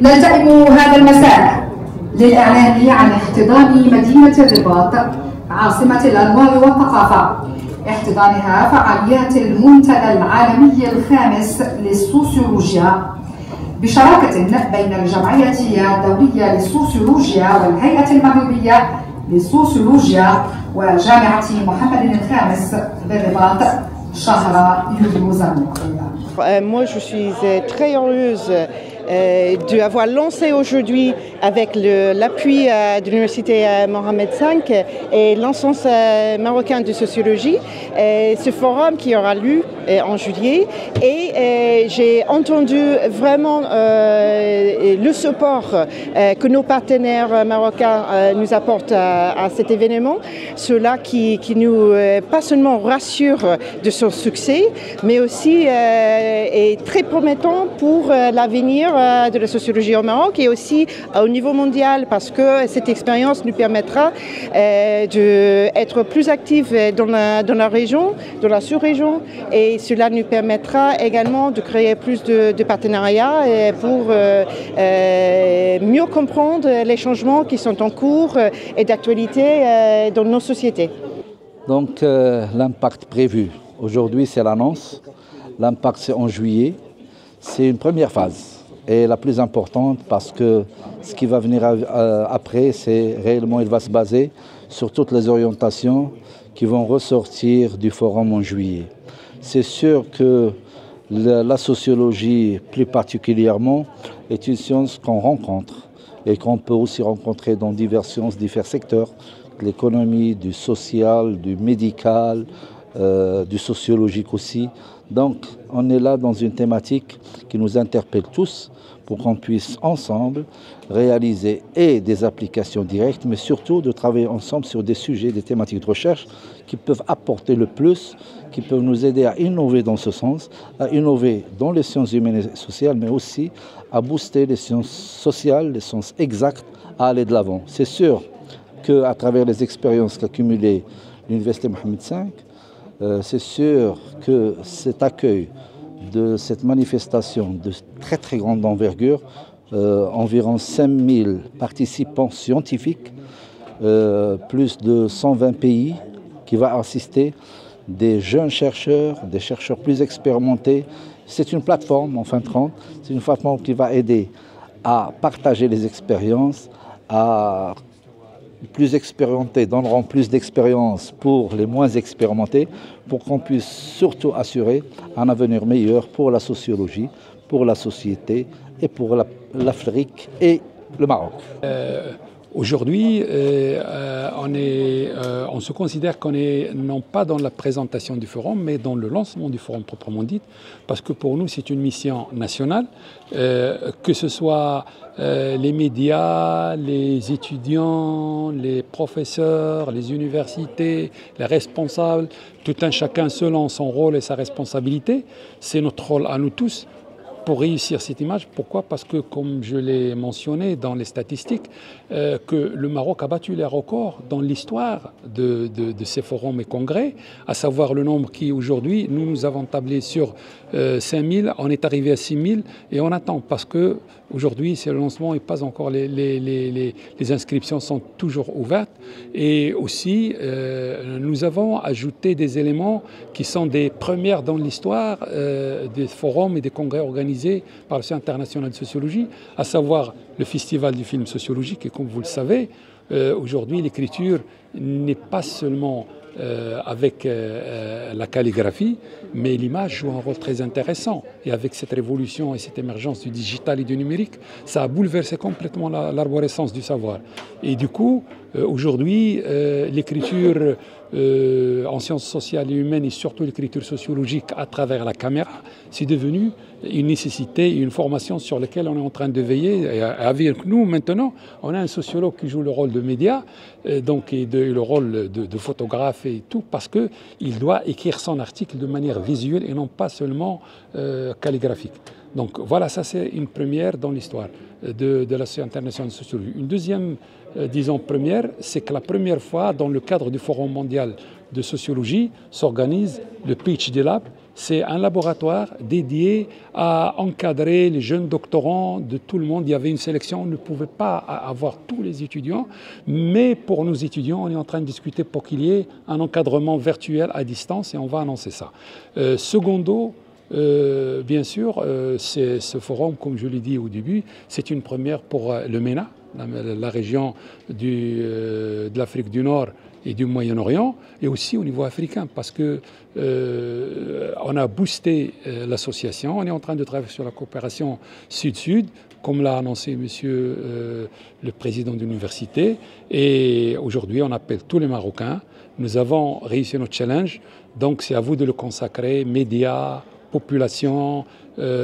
نلتئم هذا المساء للإعلان عن احتضان مدينة الرباط عاصمة الأنوار والثقافة، احتضانها فعاليات المنتدى العالمي الخامس للسوسيولوجيا بشراكة بين الجمعية الدولية للسوسيولوجيا والهيئة المغربية للسوسيولوجيا وجامعة محمد الخامس بالرباط شهر يوليو المقبل. Moi, je suis très heureuse d'avoir lancé aujourd'hui avec l'appui de l'Université Mohamed V et l'Instance marocaine de sociologie ce forum qui aura lieu en juillet. Et j'ai entendu vraiment le support que nos partenaires marocains nous apportent à cet événement. Cela qui nous pas seulement rassure de son succès, mais aussi est très promettant pour l'avenir de la sociologie au Maroc et aussi au niveau mondial, parce que cette expérience nous permettra d'être plus actifs dans la région, dans la sous-région, et cela nous permettra également de créer plus de partenariats pour mieux comprendre les changements qui sont en cours et d'actualité dans nos sociétés. Donc l'impact prévu aujourd'hui, c'est l'annonce. L'impact, c'est en juillet. C'est une première phase et la plus importante, parce que ce qui va venir après, c'est réellement, il va se baser sur toutes les orientations qui vont ressortir du forum en juillet. C'est sûr que la sociologie, plus particulièrement, est une science qu'on rencontre et qu'on peut aussi rencontrer dans diverses sciences, divers secteurs, de l'économie, du social, du médical, du sociologique aussi. Donc on est là dans une thématique qui nous interpelle tous pour qu'on puisse ensemble réaliser et des applications directes, mais surtout de travailler ensemble sur des sujets, des thématiques de recherche qui peuvent apporter le plus, qui peuvent nous aider à innover dans ce sens, à innover dans les sciences humaines et sociales, mais aussi à booster les sciences sociales, les sciences exactes, à aller de l'avant. C'est sûr qu'à travers les expériences qu'a cumulées l'Université Mohamed V, c'est sûr que cet accueil de cette manifestation de très très grande envergure, environ 5000 participants scientifiques, plus de 120 pays qui va assister, des jeunes chercheurs, des chercheurs plus expérimentés. C'est une plateforme en fin de compte, c'est une plateforme qui va aider à partager les expériences, à plus expérimentés donneront plus d'expérience pour les moins expérimentés, pour qu'on puisse surtout assurer un avenir meilleur pour la sociologie, pour la société et pour l'Afrique et le Maroc. Aujourd'hui, on se considère qu'on est non pas dans la présentation du forum, mais dans le lancement du forum proprement dit, parce que pour nous, c'est une mission nationale, que ce soit les médias, les étudiants, les professeurs, les universités, les responsables, tout un chacun selon son rôle et sa responsabilité. C'est notre rôle à nous tous pour réussir cette image. Pourquoi? Parce que, comme je l'ai mentionné dans les statistiques, que le Maroc a battu les records dans l'histoire de ces forums et congrès, à savoir le nombre qui aujourd'hui, nous avons tablé sur 5000, on est arrivé à 6000 et on attend, parce que aujourd'hui c'est le lancement et pas encore les inscriptions sont toujours ouvertes. Et aussi nous avons ajouté des éléments qui sont des premières dans l'histoire des forums et des congrès organisés par le Centre international de sociologie, à savoir le festival du film sociologique. Et comme vous le savez, aujourd'hui l'écriture n'est pas seulement avec la calligraphie, mais l'image joue un rôle très intéressant. Et avec cette révolution et cette émergence du digital et du numérique, ça a bouleversé complètement l'arborescence du savoir. Et du coup, aujourd'hui, l'écriture en sciences sociales et humaines, et surtout l'écriture sociologique à travers la caméra, c'est devenu une nécessité, une formation sur laquelle on est en train de veiller. Et avec nous, maintenant, on a un sociologue qui joue le rôle de média, donc, et le rôle de photographe et tout, parce qu'il doit écrire son article de manière visuelle et non pas seulement calligraphique. Donc voilà, ça c'est une première dans l'histoire de la Société internationale de sociologie. Une deuxième, disons première, c'est que la première fois, dans le cadre du Forum mondial de sociologie, s'organise le PhD Lab, c'est un laboratoire dédié à encadrer les jeunes doctorants de tout le monde. Il y avait une sélection, on ne pouvait pas avoir tous les étudiants, mais pour nos étudiants, on est en train de discuter pour qu'il y ait un encadrement virtuel à distance et on va annoncer ça. Secondo, bien sûr, ce forum, comme je l'ai dit au début, c'est une première pour le MENA, la région de l'Afrique du Nord et du Moyen-Orient, et aussi au niveau africain, parce que on a boosté l'association, on est en train de travailler sur la coopération sud-sud, comme l'a annoncé monsieur le président de l'université, et aujourd'hui on appelle tous les Marocains. Nous avons réussi notre challenge, donc c'est à vous de le consacrer, médias, population,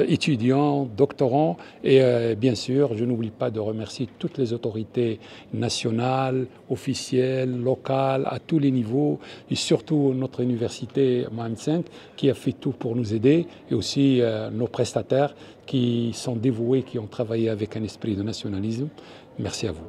étudiants, doctorants, et bien sûr, je n'oublie pas de remercier toutes les autorités nationales, officielles, locales, à tous les niveaux, et surtout notre université Mohamed V, qui a fait tout pour nous aider, et aussi nos prestataires qui sont dévoués, qui ont travaillé avec un esprit de nationalisme. Merci à vous.